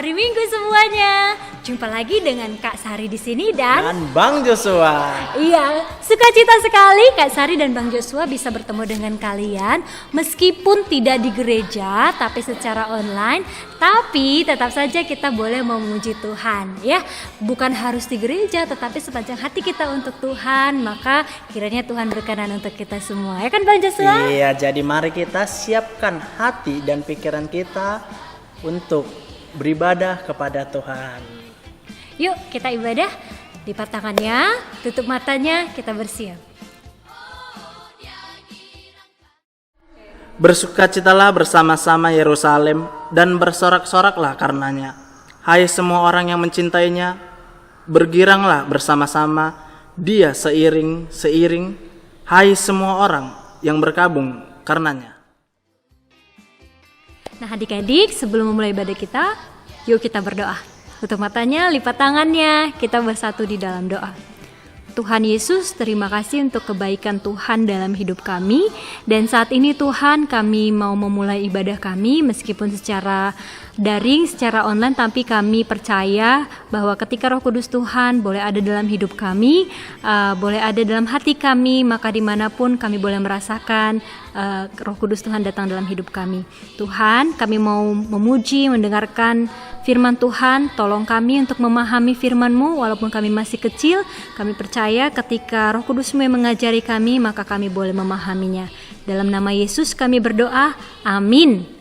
hari Minggu semuanya. Jumpa lagi dengan Kak Sari di sini dan Bang Joshua. Iya, sukacita sekali Kak Sari dan Bang Joshua bisa bertemu dengan kalian meskipun tidak di gereja tapi secara online. Tapi tetap saja kita boleh memuji Tuhan ya. Bukan harus di gereja tetapi sepanjang hati kita untuk Tuhan, maka kiranya Tuhan berkenan untuk kita semua. Ya kan Bang Joshua? Iya, jadi mari kita siapkan hati dan pikiran kita untuk beribadah kepada Tuhan. Yuk kita ibadah, lipat tangannya, tutup matanya, kita bersiap. Bersukacitalah bersama-sama Yerusalem dan bersorak-soraklah karenanya. Hai semua orang yang mencintainya, bergiranglah bersama-sama, dia seiring. Hai semua orang yang berkabung karenanya. Nah adik-adik, sebelum memulai ibadah kita, yuk kita berdoa. Tutup matanya, lipat tangannya, kita bersatu di dalam doa. Tuhan Yesus, terima kasih untuk kebaikan Tuhan dalam hidup kami. Dan saat ini Tuhan, kami mau memulai ibadah kami meskipun secara daring, secara online, tapi kami percaya bahwa ketika Roh Kudus Tuhan boleh ada dalam hidup kami, boleh ada dalam hati kami, maka dimanapun kami boleh merasakan Roh Kudus Tuhan datang dalam hidup kami. Tuhan, kami mau memuji, mendengarkan firman Tuhan. Tolong kami untuk memahami firman-Mu walaupun kami masih kecil. Kami percaya ketika Roh Kudus-Mu yang mengajari kami, maka kami boleh memahaminya. Dalam nama Yesus kami berdoa, amin.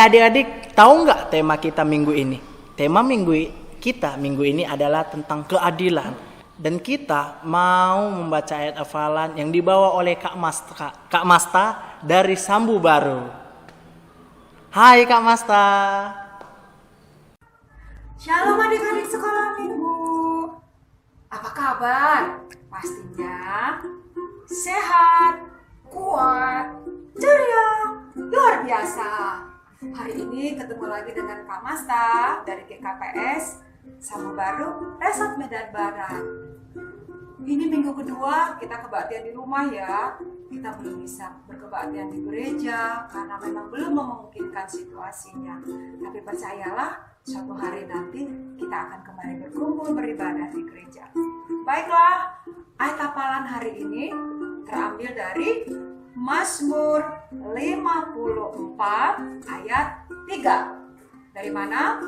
Adik-adik, tahu nggak tema kita minggu ini? Tema kita minggu ini adalah tentang keadilan. Dan kita mau membaca ayat hafalan yang dibawa oleh Kak Masta dari Sambu Baru. Hai Kak Masta. Shalom adik-adik sekolah minggu. Apa kabar? Pastinya sehat, kuat, ceria, luar biasa. Hari ini ketemu lagi dengan Kak Masta dari GKPS Sambal Baru, Resort Medan Barat. Ini minggu kedua kita kebaktian di rumah ya. Kita belum bisa berkebaktian di gereja karena memang belum memungkinkan situasinya. Tapi percayalah, suatu hari nanti kita akan kembali berkumpul beribadah di gereja. Baiklah, ayat hafalan hari ini terambil dari Mazmur 54 ayat 3. Dari mana?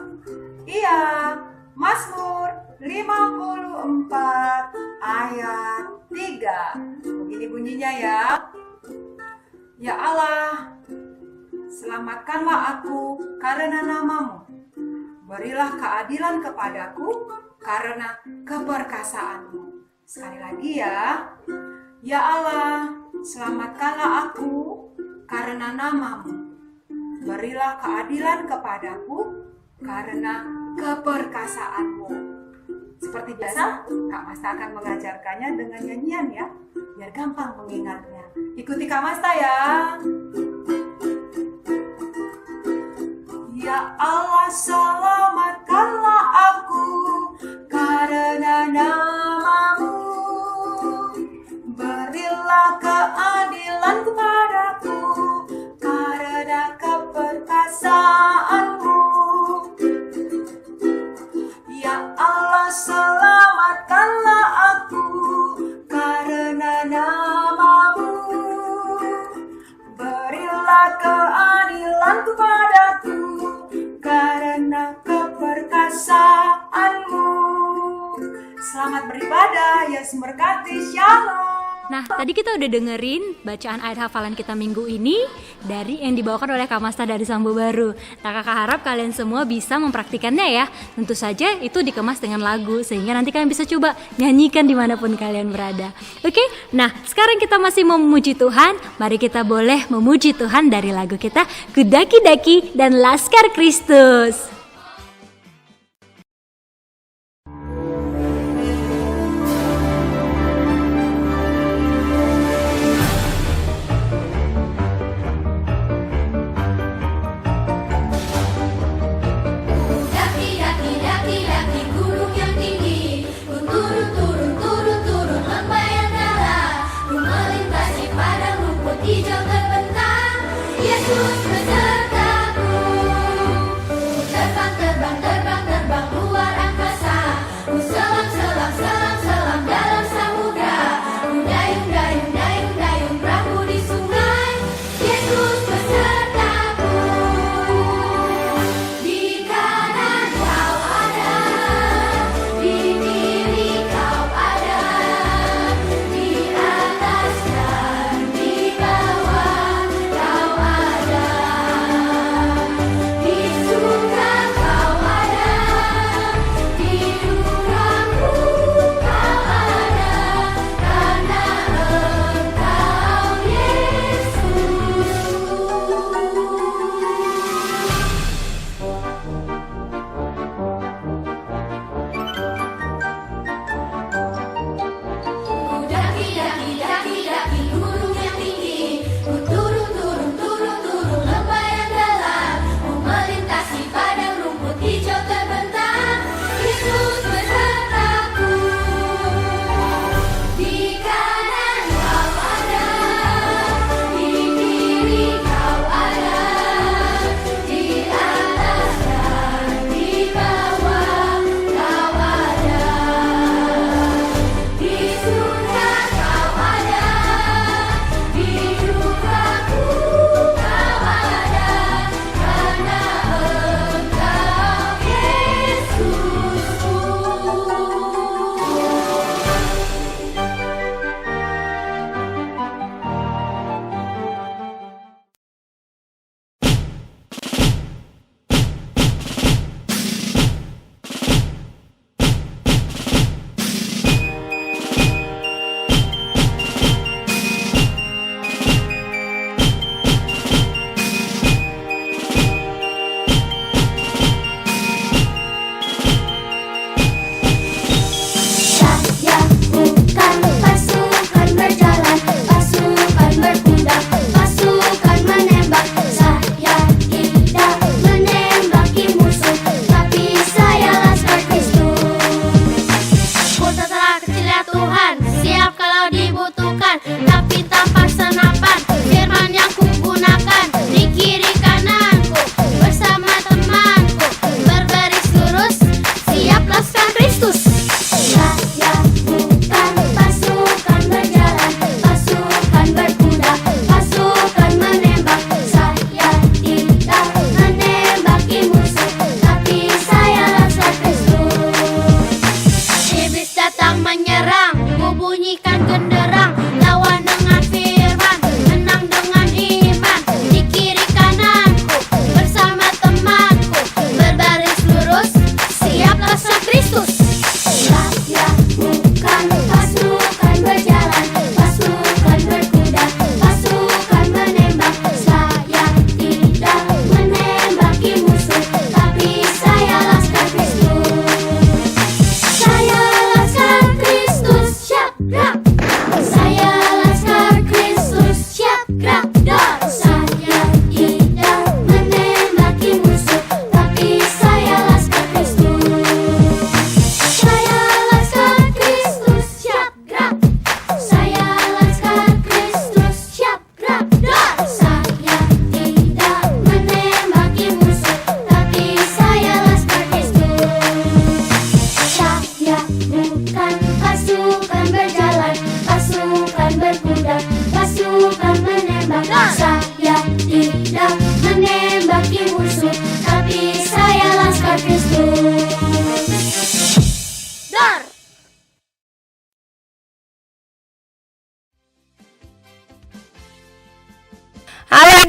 Iya, Mazmur 54 ayat 3. Begini bunyinya ya. Ya Allah, selamatkanlah aku karena namamu. Berilah keadilan kepadaku karena keperkasaanmu. Sekali lagi ya. Ya Allah, selamatkanlah aku karena namamu. Berilah keadilan kepadaku karena keperkasaanmu. Seperti biasa, Kak Masta akan mengajarkannya dengan nyanyian ya, biar gampang mengingatnya. Ikuti Kak Masta ya. Ya Allah, selamatkanlah aku karena namamu. Berilah keadilan kepadaku karena keperkasaanmu. Ya Allah, selamatkanlah aku karena namamu. Berilah keadilan kepadaku karena keperkasaanmu. Selamat beribadah, Yesus memberkati. Shalom. Nah, tadi kita udah dengerin bacaan ayat hafalan kita minggu ini dari yang dibawakan oleh Kak Masta dari Sambal Baru. Nah, kakak harap kalian semua bisa mempraktikannya ya. Tentu saja itu dikemas dengan lagu, sehingga nanti kalian bisa coba nyanyikan dimanapun kalian berada. Oke, nah sekarang kita masih mau memuji Tuhan. Mari kita boleh memuji Tuhan dari lagu kita, Kudaki-daki dan Laskar Kristus. Daki gunung yang tinggi, ku turun lembah yang dalam, ku melintasi padang rumput hijau terbentang. Yesus besertaku, ku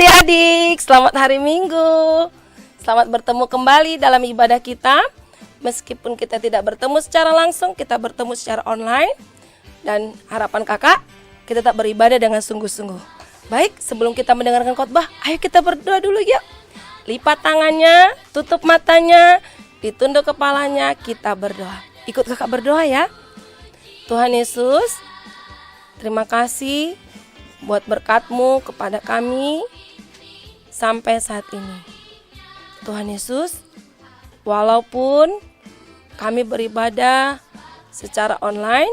adik-adik, selamat hari Minggu. Selamat bertemu kembali dalam ibadah kita. Meskipun kita tidak bertemu secara langsung, kita bertemu secara online. Dan harapan kakak, kita tetap beribadah dengan sungguh-sungguh. Baik, sebelum kita mendengarkan khotbah, ayo kita berdoa dulu ya. Lipat tangannya, tutup matanya, ditunduk kepalanya, kita berdoa. Ikut kakak berdoa ya. Tuhan Yesus, terima kasih buat berkat-Mu kepada kami sampai saat ini. Tuhan Yesus, walaupun kami beribadah secara online,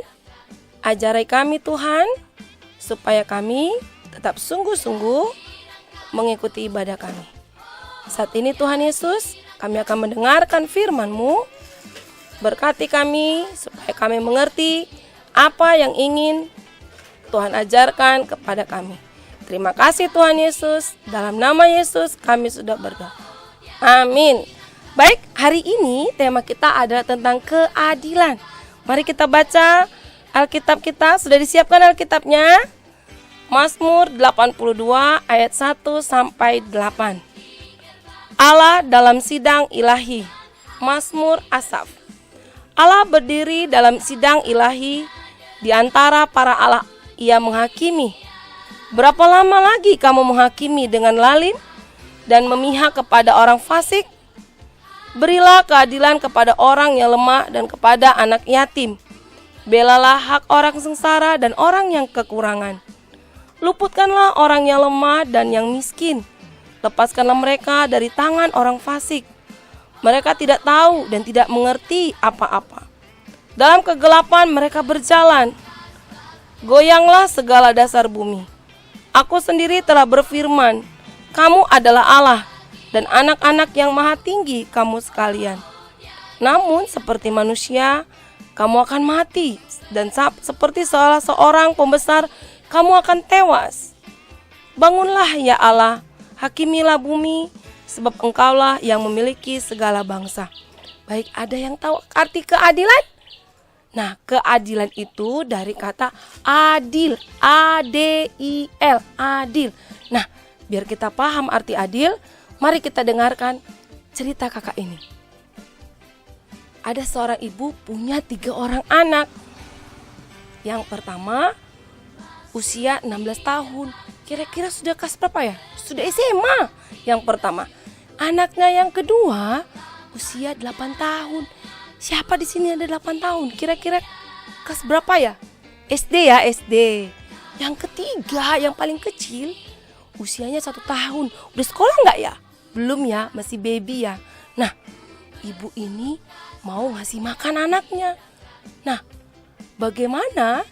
ajari kami Tuhan, supaya kami tetap sungguh-sungguh mengikuti ibadah kami. Saat ini Tuhan Yesus, kami akan mendengarkan firman-Mu. Berkati kami supaya kami mengerti apa yang ingin Tuhan ajarkan kepada kami. Terima kasih Tuhan Yesus. Dalam nama Yesus kami sudah berdoa. Amin. Baik, hari ini tema kita adalah tentang keadilan. Mari kita baca Alkitab kita. Sudah disiapkan Alkitabnya? Mazmur 82 ayat 1 sampai 8. Allah dalam sidang ilahi. Mazmur Asaf. Allah berdiri dalam sidang ilahi di antara para Allah. Ia menghakimi. Berapa lama lagi kamu menghakimi dengan lalim dan memihak kepada orang fasik? Berilah keadilan kepada orang yang lemah dan kepada anak yatim. Belalah hak orang sengsara dan orang yang kekurangan. Luputkanlah orang yang lemah dan yang miskin. Lepaskanlah mereka dari tangan orang fasik. Mereka tidak tahu dan tidak mengerti apa-apa. Dalam kegelapan mereka berjalan. Goyanglah segala dasar bumi. Aku sendiri telah berfirman, kamu adalah Allah dan anak-anak yang maha tinggi kamu sekalian. Namun seperti manusia, kamu akan mati, dan seperti salah seorang pembesar, kamu akan tewas. Bangunlah ya Allah, hakimilah bumi, sebab engkaulah yang memiliki segala bangsa. Baik, ada yang tahu arti keadilan? Nah, keadilan itu dari kata adil, A-D-I-L, adil. Nah, biar kita paham arti adil, mari kita dengarkan cerita kakak ini. Ada seorang ibu punya 3 orang anak. Yang pertama, usia 16 tahun. Kira-kira sudah kelas berapa ya? Sudah SMA yang pertama. Anaknya yang kedua, usia 8 tahun. Siapa di sini ada 8 tahun? Kira-kira kelas berapa ya? SD ya, SD. Yang ketiga, yang paling kecil, usianya 1 tahun. Udah sekolah nggak ya? Belum ya, masih baby ya. Nah, ibu ini mau ngasih makan anaknya. Nah, bagaimana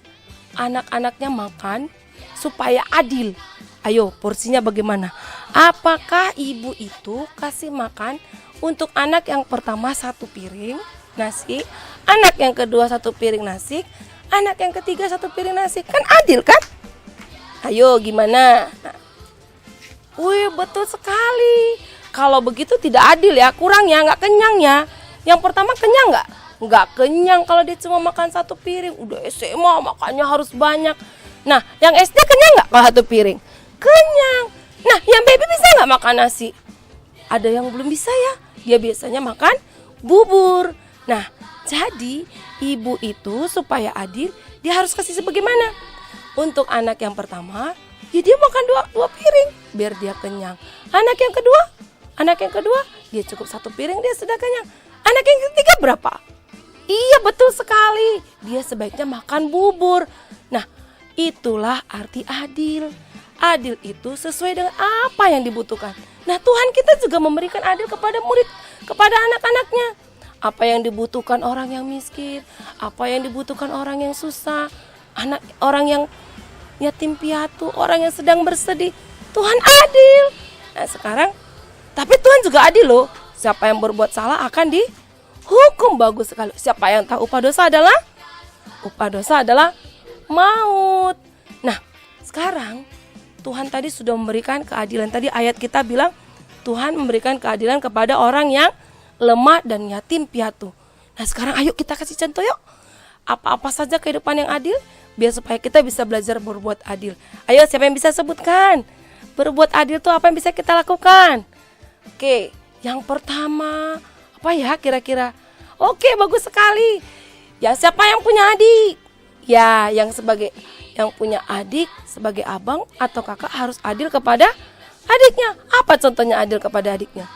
anak-anaknya makan supaya adil? Ayo, porsinya bagaimana? Apakah ibu itu kasih makan untuk anak yang pertama 1 piring nasi, anak yang kedua 1 piring nasi, anak yang ketiga 1 piring nasi? Kan adil kan? Ayo gimana? Nah, wih, betul sekali. Kalau begitu tidak adil ya, kurang ya, nggak kenyang ya. Yang pertama kenyang nggak? Nggak kenyang kalau dia cuma makan 1 piring. Udah SMA makannya harus banyak. Nah, yang SD kenyang nggak kalau 1 piring? Kenyang. Nah, yang baby bisa nggak makan nasi? Ada yang belum bisa ya. Dia biasanya makan bubur. Nah, jadi ibu itu supaya adil, dia harus kasih sebagaimana. Untuk anak yang pertama, ya dia makan 2 piring biar dia kenyang. Anak yang kedua, dia cukup 1 piring, dia sudah kenyang. Anak yang ketiga berapa? Iya, betul sekali. Dia sebaiknya makan bubur. Nah, itulah arti adil. Adil itu sesuai dengan apa yang dibutuhkan. Nah, Tuhan kita juga memberikan adil kepada murid, kepada anak-anaknya. Apa yang dibutuhkan orang yang miskin, apa yang dibutuhkan orang yang susah, orang yang yatim piatu, orang yang sedang bersedih. Tuhan adil. Nah, sekarang, tapi Tuhan juga adil loh. Siapa yang berbuat salah akan dihukum. Bagus sekali. Siapa yang tahu upah dosa adalah maut. Nah, sekarang Tuhan tadi sudah memberikan keadilan. Tadi ayat kita bilang Tuhan memberikan keadilan kepada orang yang lemah dan yatim piatu. Nah, sekarang ayo kita kasih contoh yuk. Apa-apa saja kehidupan yang adil, biar supaya kita bisa belajar berbuat adil. Ayo, siapa yang bisa sebutkan? berbuat adil tuh apa yang bisa kita lakukan? Oke, yang pertama apa ya kira-kira? Oke, bagus sekali. Ya, siapa yang punya adik? Ya, yang punya adik sebagai abang atau kakak harus adil kepada adiknya. Apa contohnya adil kepada adiknya?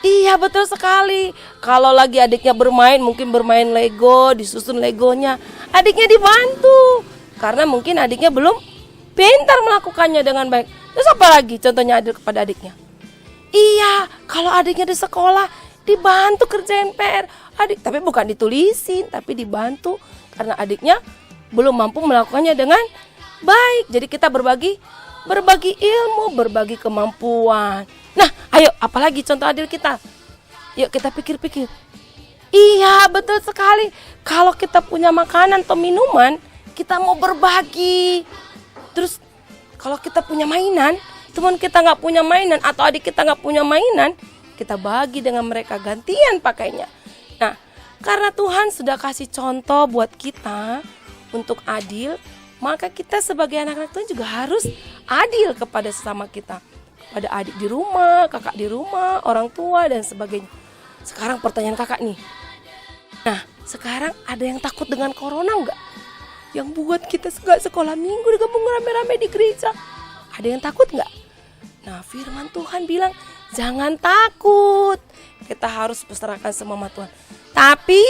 Iya, betul sekali. Kalau lagi adiknya bermain, mungkin bermain Lego, disusun Legonya, adiknya dibantu. Karena mungkin adiknya belum pintar melakukannya dengan baik. Terus apa lagi contohnya adil kepada adiknya? Iya, kalau adiknya di sekolah dibantu kerjain PR. Tapi bukan ditulisin, tapi dibantu karena adiknya belum mampu melakukannya dengan baik. Jadi kita berbagi ilmu, berbagi kemampuan. Nah, ayo apalagi contoh adil kita? Yuk kita pikir-pikir. Iya, betul sekali. Kalau kita punya makanan atau minuman, kita mau berbagi. Terus kalau kita punya mainan, teman kita nggak punya mainan atau adik kita nggak punya mainan, kita bagi dengan mereka, gantian pakainya. Nah, karena Tuhan sudah kasih contoh buat kita untuk adil, maka kita sebagai anak-anak Tuhan juga harus adil kepada sesama kita. Kepada adik di rumah, kakak di rumah, orang tua dan sebagainya. Sekarang pertanyaan kakak nih. Nah, sekarang ada yang takut dengan corona enggak? Yang buat kita nggak sekolah minggu digabung rame-rame di gereja. Ada yang takut enggak? Nah, firman Tuhan bilang, jangan takut. Kita harus berserahkan semua sama Tuhan. Tapi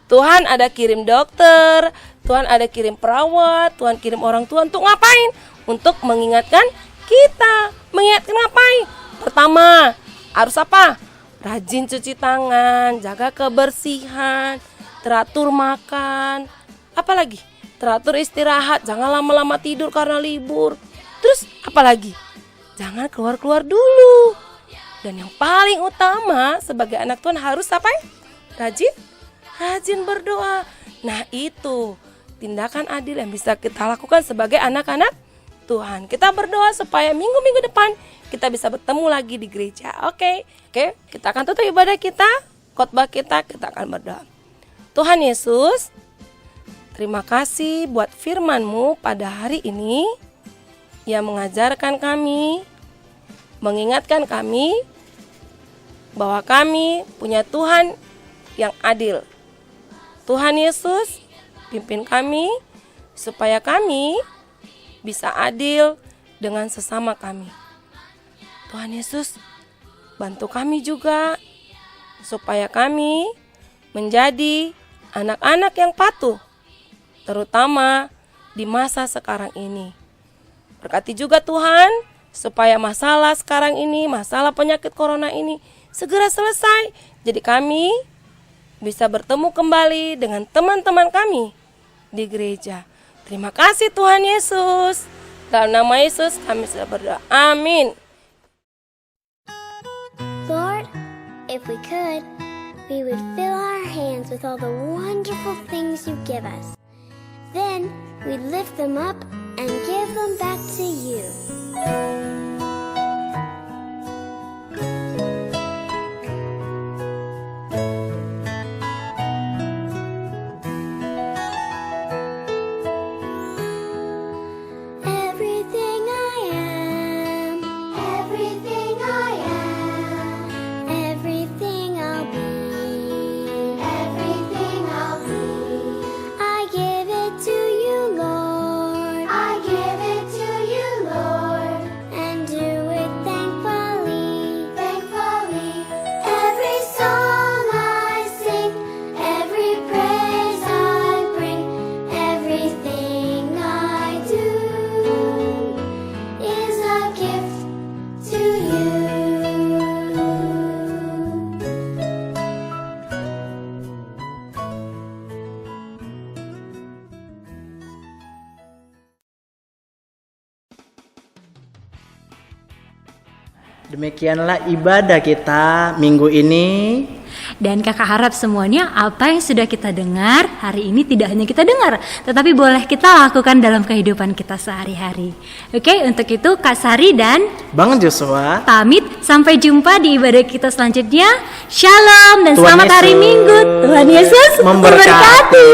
Tuhan ada kirim dokter, Tuhan ada kirim perawat, Tuhan kirim orang tua untuk ngapain? Untuk mengingatkan kita. Mengingatkan ngapain? Pertama, harus apa? Rajin cuci tangan, jaga kebersihan, teratur makan. Apalagi? Teratur istirahat, jangan lama-lama tidur karena libur. Terus apalagi? Jangan keluar-keluar dulu. Dan yang paling utama sebagai anak Tuhan harus apa? Rajin berdoa. Nah, itu tindakan adil yang bisa kita lakukan sebagai anak-anak Tuhan. Kita berdoa supaya minggu-minggu depan kita bisa bertemu lagi di gereja. Oke, kita akan tutup ibadah kita, khotbah kita akan berdoa. Tuhan Yesus, terima kasih buat firman-Mu pada hari ini yang mengajarkan kami, mengingatkan kami bahwa kami punya Tuhan yang adil. Tuhan Yesus, pimpin kami supaya kami bisa adil dengan sesama kami. Tuhan Yesus, bantu kami juga supaya kami menjadi anak-anak yang patuh, terutama di masa sekarang ini. Berkati juga Tuhan, supaya masalah sekarang ini, masalah penyakit corona ini segera selesai. Jadi kami bisa bertemu kembali dengan teman-teman kami di gereja. Terima kasih Tuhan Yesus. Dalam nama Yesus kami sudah berdoa. Amin. Lord, if we could, we would fill our hands with all the wonderful things you give us. Then we'd lift them up and give them back to you. Demikianlah ibadah kita minggu ini. Dan kakak harap semuanya apa yang sudah kita dengar hari ini tidak hanya kita dengar, tetapi boleh kita lakukan dalam kehidupan kita sehari-hari. Oke, untuk itu Kak Sari dan Bang Joshua pamit. Sampai jumpa di ibadah kita selanjutnya. Shalom dan Tuhan selamat hari Yesus Minggu. Tuhan Yesus memberkati.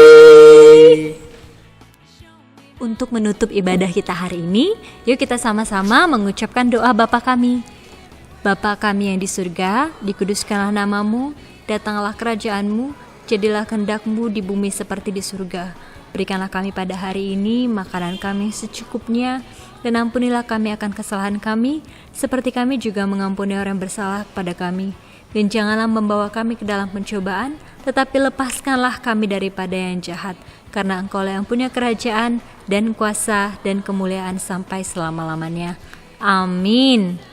Untuk menutup ibadah kita hari ini, yuk kita sama-sama mengucapkan doa Bapa kami. Bapa kami yang di surga, dikuduskanlah namamu, datanglah kerajaanmu, jadilah kehendak-Mu di bumi seperti di surga. Berikanlah kami pada hari ini makanan kami secukupnya, dan ampunilah kami akan kesalahan kami, seperti kami juga mengampuni orang yang bersalah kepada kami. Dan janganlah membawa kami ke dalam pencobaan, tetapi lepaskanlah kami daripada yang jahat, karena Engkaulah yang punya kerajaan dan kuasa dan kemuliaan sampai selama-lamanya. Amin.